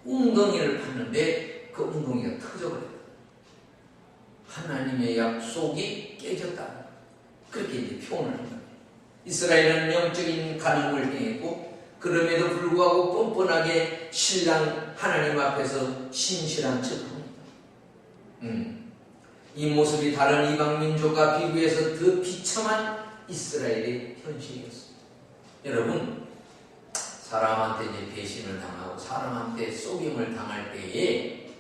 S1: 웅덩이를 팠는데 그 웅덩이가 터져버렸다. 하나님의 약속이 깨졌다. 그렇게 이제 표현을 한 거예요. 이스라엘은 영적인 간음을 행했고, 그럼에도 불구하고 뻔뻔하게 신랑 하나님 앞에서 신실한 척합니다. 이 모습이 다른 이방 민족과 비교해서 더 비참한 이스라엘의 현실이었습니다. 여러분, 사람한테 이제 배신을 당하고 사람한테 속임을 당할 때에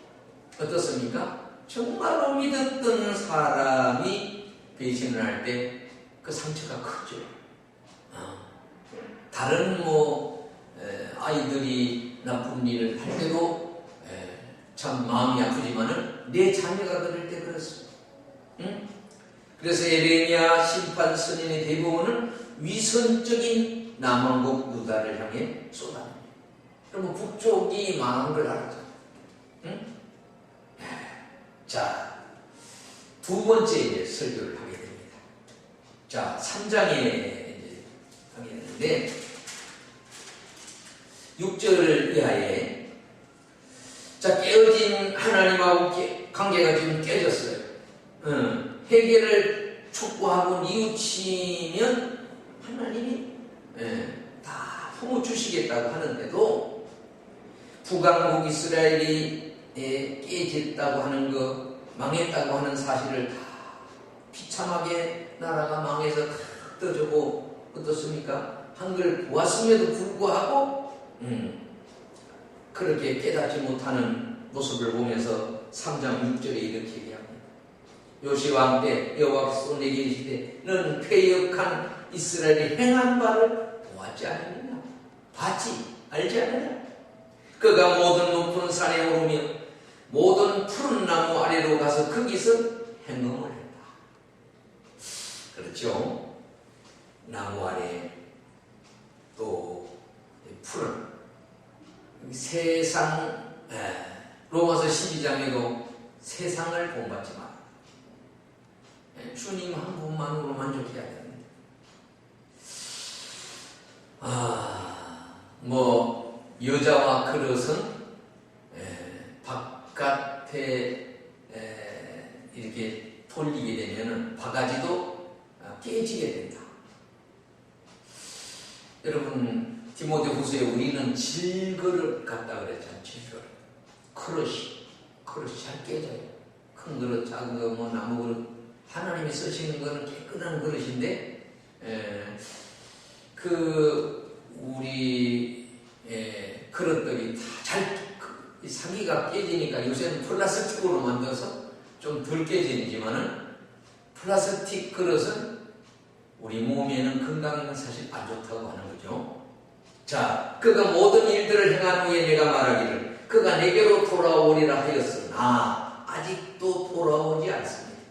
S1: 어떻습니까? 정말로 믿었던 사람이 배신을 할 때 그 상처가 크죠. 다른 아이들이 나쁜 일을 할 때도 참 마음이 아프지만은 내 자녀가 그럴 때 그렇습니다. 그래서 에레미야 심판 선인의 대부분은 위선적인 남왕국 유다를 향해 쏟아냅니다. 그러면 북쪽이 망한 걸 알았죠. 자, 두 번째 이제 설교를 하게 됩니다. 자, 3장에 이제 하게 되는데 6절 이하에, 자, 깨어진 하나님하고 관계가 지금 깨졌어요. 회개를 촉구하고 뉘우치면 하나님이 다 품어주시겠다고 하는데도 북왕국 이스라엘이 깨졌다고 하는 거, 망했다고 하는 사실을 다 비참하게 나라가 망해서 떠주고 어떻습니까? 한 걸 보았음에도 불구하고 그렇게 깨닫지 못하는 모습을 보면서 3장 6절에 이렇게 얘기합니다. 요시왕 때 여호와께서 내게 이르시되 너는 패역한 이스라엘이 행한 바를 보았지 않느냐? 봤지? 알지 않느냐? 그가 모든 높은 산에 오르며 모든 푸른 나무 아래로 가서 거기서 행음을 했다. 그렇죠? 나무 아래 또 푸른 세상, 로마서 12장에도 세상을 본받지 마라. 주님 한 분만으로 만족해야 됩니다. 여자와 그릇은 바깥에 이렇게 돌리게 되면 바가지도 깨지게 된다. 여러분, 디모데후서에 우리는 질그릇 같다 그랬잖아요. 질그릇. 그릇이 잘 깨져요. 큰 그릇, 작은 거, 나무 그릇. 하나님이 쓰시는 거는 깨끗한 그릇인데, 우리 그릇들이 다 사기가 깨지니까 요새는 플라스틱으로 만들어서 좀 덜 깨지지만은 플라스틱 그릇은 우리 몸에는 건강에는 사실 안 좋다고 하는 거죠. 자, 그가 모든 일들을 행한 후에 내가 말하기를 그가 내게로 돌아오리라 하였으나 아직도 돌아오지 않습니다.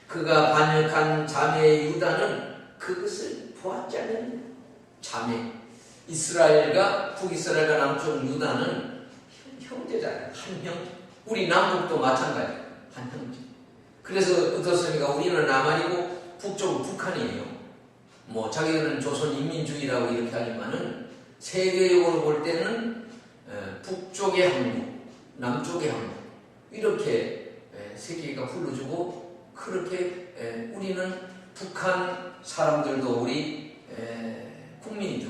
S1: 그가 반역한 자매 유다는 그것을 보았지 않느냐. 자매 이스라엘과 북이스라엘과 남쪽 유다는 형제잖아요. 한 형제. 우리 남북도 마찬가지. 한 형제. 그래서 어떻습니까? 우리는 남한이고 북쪽은 북한이에요. 자기들은 조선인민주의라고 이렇게 하지만은 세계적으로 볼 때는 북쪽의 한국, 남쪽의 한국 이렇게 세계가 불러주고 그렇게 우리는 북한 사람들도 우리 국민이다,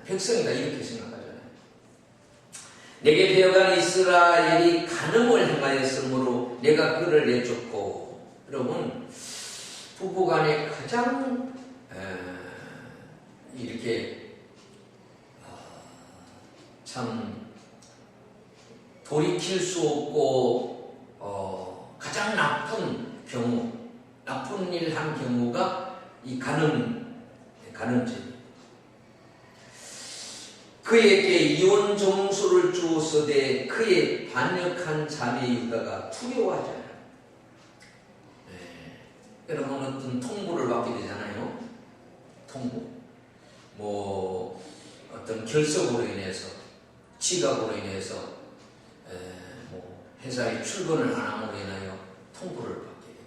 S1: 백성이다 이렇게 생각하잖아요. 내게 배어간 이스라엘이 간음을 행하였으므로 내가 그를 내쫓고, 여러분 부부간에 가장 이렇게 참 돌이킬 수 없고 가장 나쁜 경우, 나쁜 일 한 경우가 이 간음이에요. 가는 죄. 그에게 이혼 점수를 주었으되 그의 반역한 자매 유다가 두려워하지 않아요. 여러분 어떤 통보를 받게 되잖아요. 통보. 뭐 어떤 결석으로 인해서, 지각으로 인해서, 뭐 회사에 출근을 안 함으로 인하여 통보를 받게 돼요.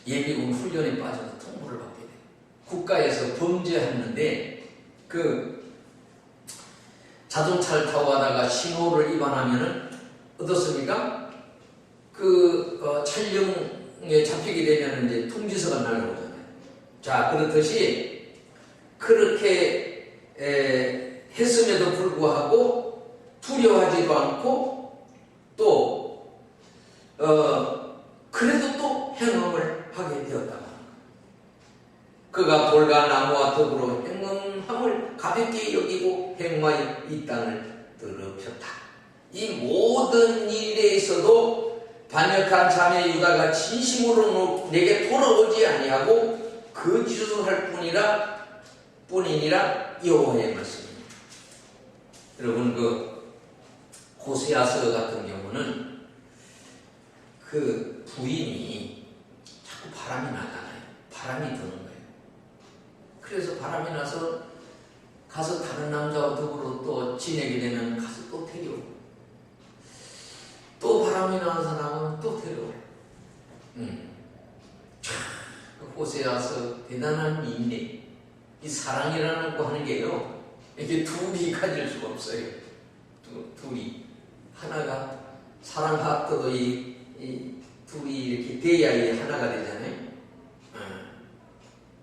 S1: 예비군 훈련에 빠져서 통보를 받게 돼요. 국가에서 범죄했는데 자동차를 타고 가다가 신호를 위반하면은 어떻습니까? 촬영에 잡히게 되면 이제 통지서가 날라오잖아요. 자, 그렇듯이 그렇게 했음에도 불구하고 두려워하지도 않고 또 그래도 또 행함을 하게 되었다. 그가 돌과 나무와 더불어 행음함을 가볍게 여기고 행마에 이 땅을 더럽혔다. 이 모든 일에 있어도 반역한 자매 유다가 진심으로 내게 돌아오지 아니하고 거짓을 할 뿐이니라 여호와의 말씀입니다. 여러분 호세아서 같은 경우는 그 부인이 자꾸 바람이 나잖아요. 바람이 드는 거예요. 그래서 바람이 나서 가서 다른 남자와 더불어 또 지내게 되면 가서 또 데려오고, 또 바람이 나서 나가면 또 데려오고. 호세아서 대단한 인내. 이 사랑이라는 거 하는 게요, 이렇게 둘이 가질 수가 없어요. 둘이. 하나가 사랑하고도 이 둘이 이렇게 돼야 이 하나가 되잖아요.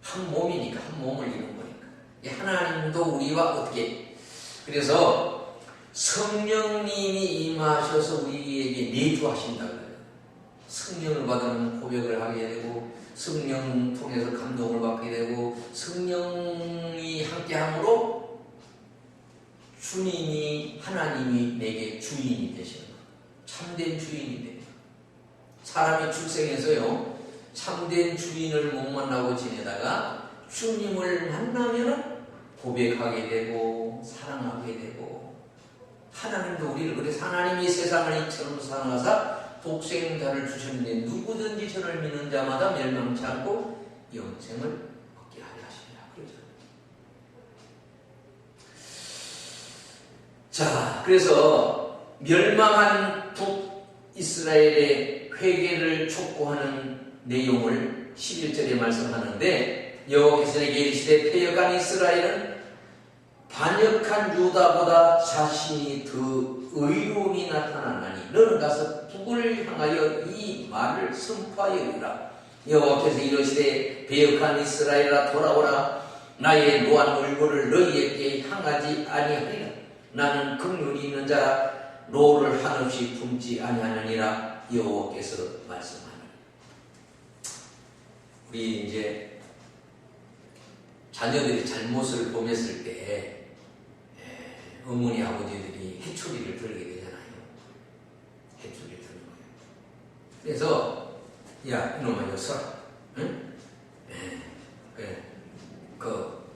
S1: 한 몸이니까, 한 몸을 이룬 거니까. 이 하나님도 우리와 어떻게, 그래서 성령님이 임하셔서 우리에게 내주하신다 그래요. 성령을 받으면 고백을 하게 되고, 성령 통해서 감동을 받게 되고, 성령이 함께함으로 주님이, 하나님이 내게 주인이 되시는 거예요. 참된 주인이 됩니다. 사람이 출생해서요, 참된 주인을 못 만나고 지내다가 주님을 만나면 고백하게 되고 사랑하게 되고, 하나님도 우리를, 그래서 하나님이 세상을 이처럼 사랑하사 독생자를 주셨는데 누구든지 저를 믿는 자마다 멸망치 않고 영생을 얻게 하려 하시리라. 그러죠. 자, 그래서 멸망한 북이스라엘의 회개를 촉구하는 내용을 11절에 말씀하는데, 여호와께서 내게 이르시되 패역한 이스라엘은 반역한 유다보다 자신이 더 의로움이 나타나나니 너는 가서 북을 향하여 이 말을 선포하여라. 여호와께서 이르시되 패역한 이스라엘아 돌아오라. 나의 노한 얼굴을 너희에게 향하지 아니하리라. 나는 긍휼이 있는 자라 노를 한없이 품지 아니하느니라. 여호와께서 말씀하니. 우리 이제 자녀들이 잘못을 범했을 때 어머니 아버지들이 해초리를 들게 되잖아요. 해초리를 드는 거예요. 그래서 야 이놈아 이거 서라. 응? 그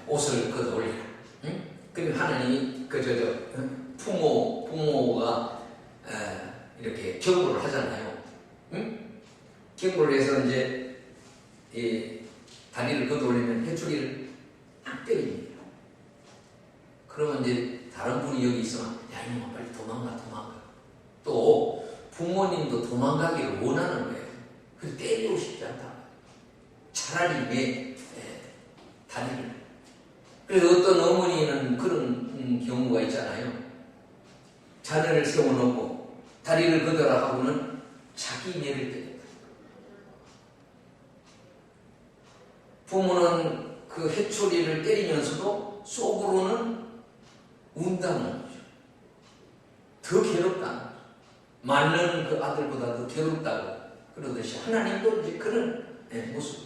S1: 옷을 걷어 올리라. 응? 그리고 하나님이 부모가 이렇게 경고를 하잖아요. 응? 경고를 해서 이제 이 다리를 걷어 올리면 해초리를 딱 때립니다. 그러면 이제 다른 분이 여기 있으면 야 이놈아 빨리 도망가. 또 부모님도 도망가기를 원하는 거예요. 그래서 때리고 싶지 않다. 차라리 내 다리를. 그래서 어떤 어머니는 그런 경우가 있잖아요. 자녀를 세워놓고 다리를 걷어라 하고는 자기 매를 때린다. 부모는 그 해초리를 때리면서도 속으로는 운다는 거죠. 더 괴롭다는 거죠. 맞는 그 아들보다 더 괴롭다고 그러듯이 하나님도 이제 그런 모습.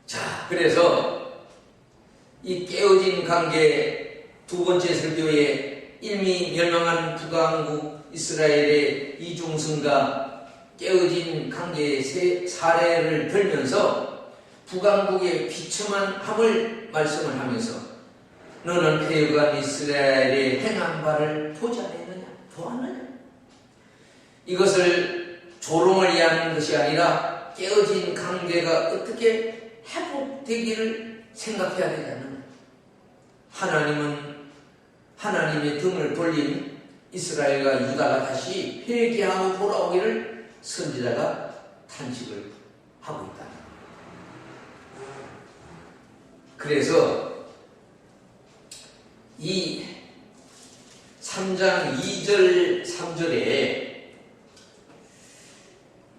S1: 자, 그래서 이 깨어진 관계 두 번째 설교에 이미 멸망한 북왕국 이스라엘의 이중성과 깨어진 관계의 세 사례를 들면서 북왕국의 비참한 함을 말씀을 하면서 너는 패역한 이스라엘의 행한 바를 보지 않았느냐? 보았느냐? 이것을 조롱을 위한 것이 아니라 깨어진 관계가 어떻게 회복되기를 생각해야 되지 않느냐? 하나님은 하나님의 등을 돌린 이스라엘과 유다가 다시 회개하고 돌아오기를 선지자가 탄식을 하고 있다. 그래서 이 3장 2절 3절에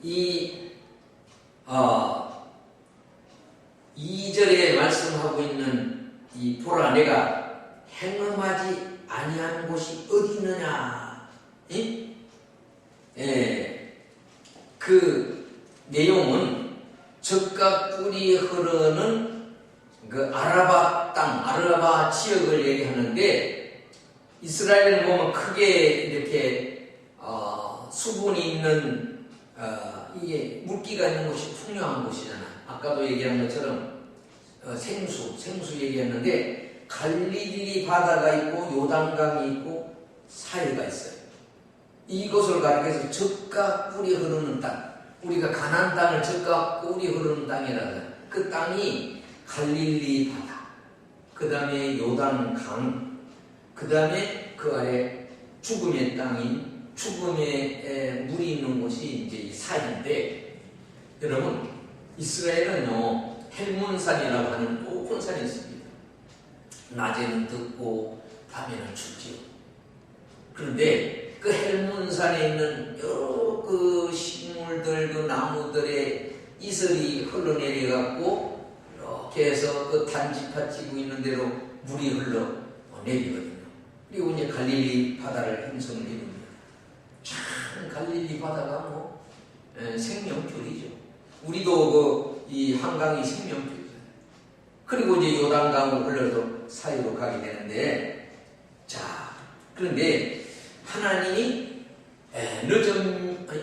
S1: 이 2절에 말씀하고 있는 이 보라 내가 행음하지 아니한 곳이 어디 있느냐? 그 내용은 젖과 꿀이 흐르는 그 아라바 땅, 아라바 지역을 얘기하는데 이스라엘을 보면 크게 이렇게 수분이 있는 이게 물기가 있는 곳이 풍요한 곳이잖아요. 아까도 얘기한 것처럼 생수 얘기했는데 갈릴리 바다가 있고 요단강이 있고 사해가 있어요. 이것을 가리켜서 젖과 꿀이 흐르는 땅, 우리가 가나안 땅을 젖과 꿀이 흐르는 땅이라고 해요. 그 땅이 갈릴리 바다, 그 다음에 요단강, 그 다음에 그 아래 죽음의 땅인 죽음의 물이 있는 곳이 이제 사해인데, 여러분 이스라엘은요 헬몬산이라고 하는 높은 산이 있습니다. 낮에는 덥고 밤에는 춥지요. 그런데 그 헬몬산에 있는 여러 그 식물들, 그 나무들의 이슬이 흘러내려갖고 이렇게 해서 그 단지파 찌고 있는 대로 물이 흘러내리거든요. 그리고 이제 갈릴리 바다를 형성을 이룹니다. 참 갈릴리 바다가 생명줄이죠. 우리도 이 한강이 생명줄이죠. 그리고 이제 요단강을 흘러서 사이로 가게 되는데, 자, 그런데 하나님이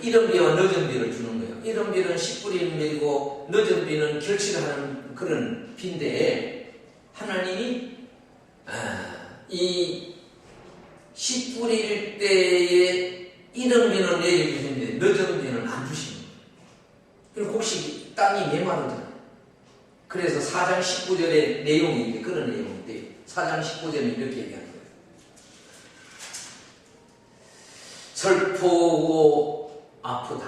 S1: 이른 비와 늦은 비를 주는 거예요. 이른 비는 씨 뿌리는 비고 늦은 비는 결실을 하는 그런 비인데, 하나님이 이 씨 뿌릴 때에 이른 비는 내려주시는데 늦은 비는 안 주십니다. 그리고 혹시 땅이 메마르잖아요. 그래서 4장 19절의 내용이 그런 내용인데, 4장 19절은 이렇게 얘기하는 거예요. 슬프고 아프다.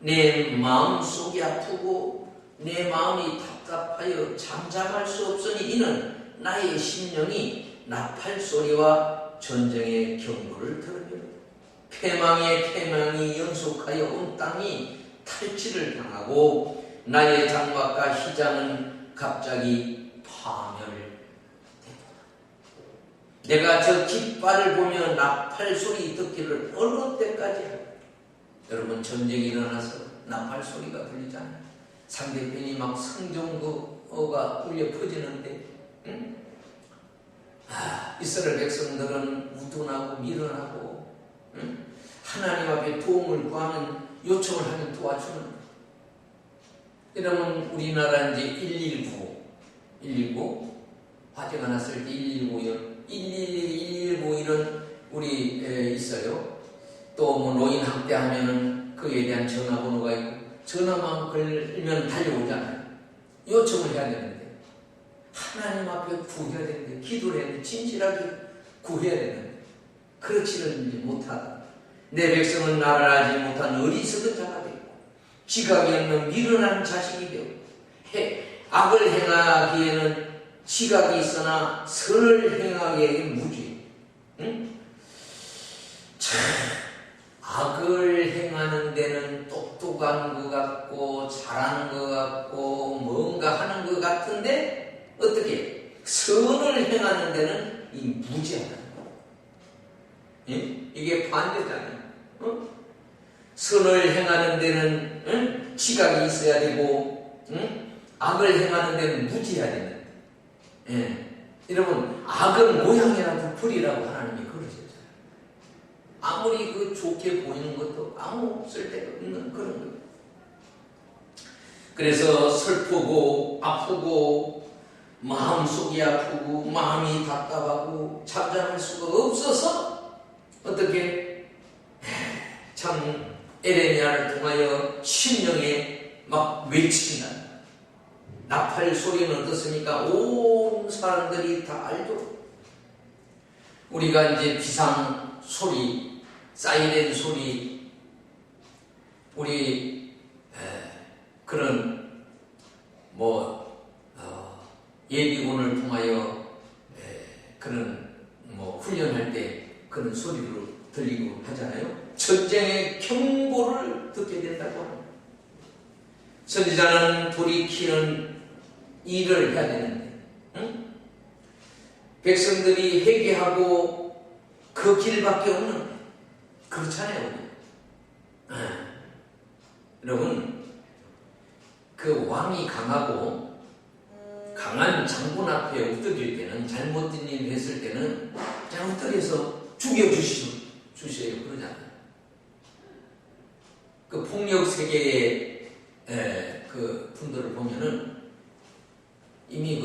S1: 내 마음속이 아프고 내 마음이 답답하여 잠잠할 수 없으니 이는 나의 심령이 나팔 소리와 전쟁의 경보를 들으며 패망의 패망이 연속하여 온 땅이 탈취를 당하고 나의 장막과 희장은 갑자기 파멸되도다. 내가 저 깃발을 보며 나팔 소리 듣기를 어느 때까지 할까? 여러분, 전쟁이 일어나서 나팔 소리가 들리잖아요. 상대편이 막 성전거가 울려 퍼지는데, 이스라엘 백성들은 우둔하고 미련하고, 하나님 앞에 도움을 구하면, 요청을 하면 도와주는 거예요. 여러분, 우리나라 이제 119 화재가 났을 때 111 이런 우리 있어요. 또 뭐 노인 학대하면은 그에 대한 전화번호가 있고, 전화만 걸면 달려오잖아요. 요청을 해야 되는데, 하나님 앞에 구해야 되는데, 기도를 해야 되는데, 진실하게 구해야 되는데, 그렇지는 못하다. 내 백성은 나를 알지 못한 어리석은 자가 되고 지각이 없는 미련한 자식이 되고 악을 행하기에는 지각이 있으나 선을 행하기에는 무지. 참 악을 행하는 데는 똑똑한 것 같고 잘하는 것 같고 뭔가 하는 것 같은데, 어떻게 선을 행하는 데는 이 무지하다. 이게 반대잖아요. 선을 행하는 데는 지각이 있어야 되고, 악을 행하는 데는 무지해야 되는. 여러분, 악은 모양이라도 부리라고 하나님이 그러셨잖아요. 아무리 그 좋게 보이는 것도 아무 쓸데가 없는 그런 거예요. 그래서 슬프고 아프고 마음속이 아프고 마음이 답답하고 잠잠할 수가 없어서 어떻게 참 에레미야를 통하여 심령에 막 외친다. 나팔 소리는 어떻습니까? 온 사람들이 다 알죠. 우리가 이제 비상 소리, 사이렌 소리, 우리 그런 예비군을 통하여 그런 훈련할 때 그런 소리로 들리고 하잖아요. 전쟁의 경보를 듣게 된다고 합니다. 선지자는 돌이키는 일을 해야 되는데, 응? 백성들이 회개하고 그 길밖에 없는데 그렇잖아요. 우리. 여러분, 그 왕이 강하고 강한 장군 앞에 엎드릴 때는, 잘못된 일을 했을 때는 그냥 엎드려서 죽여주셔요. 그러잖아요. 그 폭력 세계의 그 분들을 보면은 이미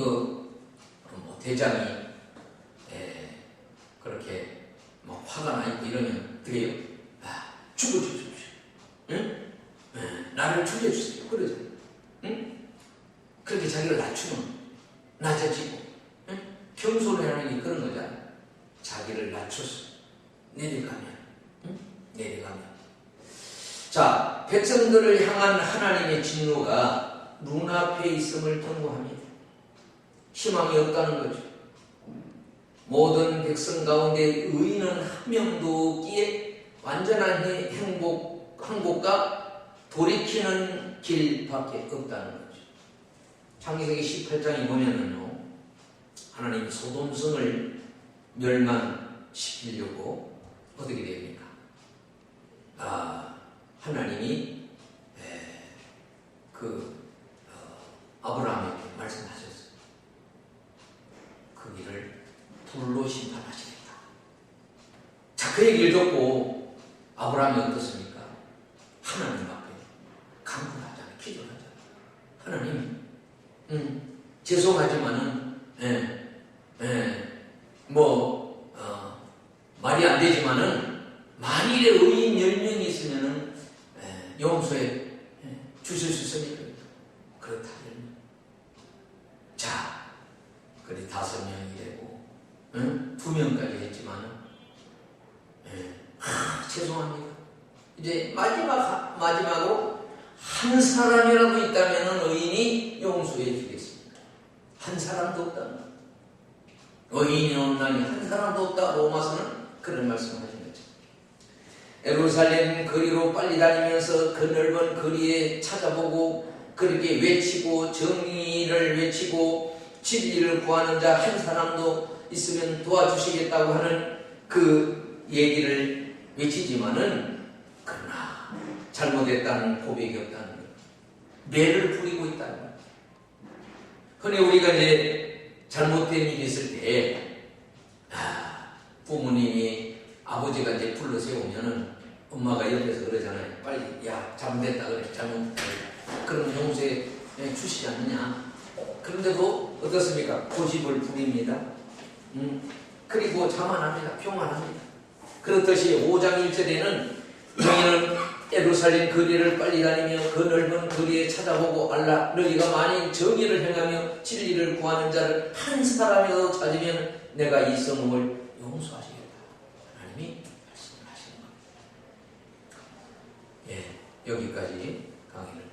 S1: 대장이 그렇게 화가 나 있고 이러면 어떻게 해요? 죽여주십시오. 응? 나를 죽여주세요. 그러잖아요. 응? 그렇게 자기를 낮추면 낮아지고, 응? 겸손하는 게 그런 거잖아요. 자기를 낮춰서 내려가면, 응? 내려가면. 자, 백성들을 향한 하나님의 진노가 눈앞에 있음을 경고합니다. 희망이 없다는 거죠. 모든 백성 가운데 의인은 한 명도 없기에 완전한 행복과 돌이키는 길밖에 없다는 거죠. 창세기 18장에 보면은요, 하나님이 소돔성을 멸망시키려고 어떻게 됩니까? 하나님이 아브라함에게 말씀하셨어요. 그 일을 불로 심판하시겠다. 자, 그 얘기를 듣고 아브라함이 어떻습니까? 하나님 앞에 간구하잖아요. 기도하잖아요. 하나님, 죄송하지만은 말이 안 되지만은 만일에 의인 10명이 있으면은 용서해 주실 수 있습니까? 그렇다면 자, 그래 5명이 되고 2명까지 했지만은 죄송합니다. 이제 마지막으로 한 사람이라도 있다면은 의인이 용서해 주겠습니다. 한 사람도 없다. 의인이 없는 날이 한 사람도 없다. 로마서는 그런 말씀을 하신 거죠. 예루살렘 거리로 빨리 다니면서 그 넓은 거리에 찾아보고 그렇게 외치고 정의를 외치고 진리를 구하는 자 한 사람도 있으면 도와주시겠다고 하는 그 얘기를 외치지만은, 그러나 잘못했다는 고백이 없다는 것, 매를 부리고 있다는 것. 흔히 우리가 이제 잘못된 일이 있을 때 부모님이, 아버지가 이제 불러 세우면은 엄마가 옆에서 그러잖아요. 빨리, 야, 잘못됐다 그래. 잘못됐다. 그럼 용서해 주시지 않느냐. 그런데도 어떻습니까? 고집을 부립니다. 그리고 자만합니다. 교만합니다. 그렇듯이 5장 1절에는 너희는 예루살렘 거리를 빨리 다니며 그 넓은 거리에 찾아보고 알라. 너희가 만일 정의를 행하며 진리를 구하는 자를 한 사람이라도 찾으면 내가 이 성읍을 용서하시겠다. 하나님이 말씀을 하시는 겁니다. 여기까지 강의를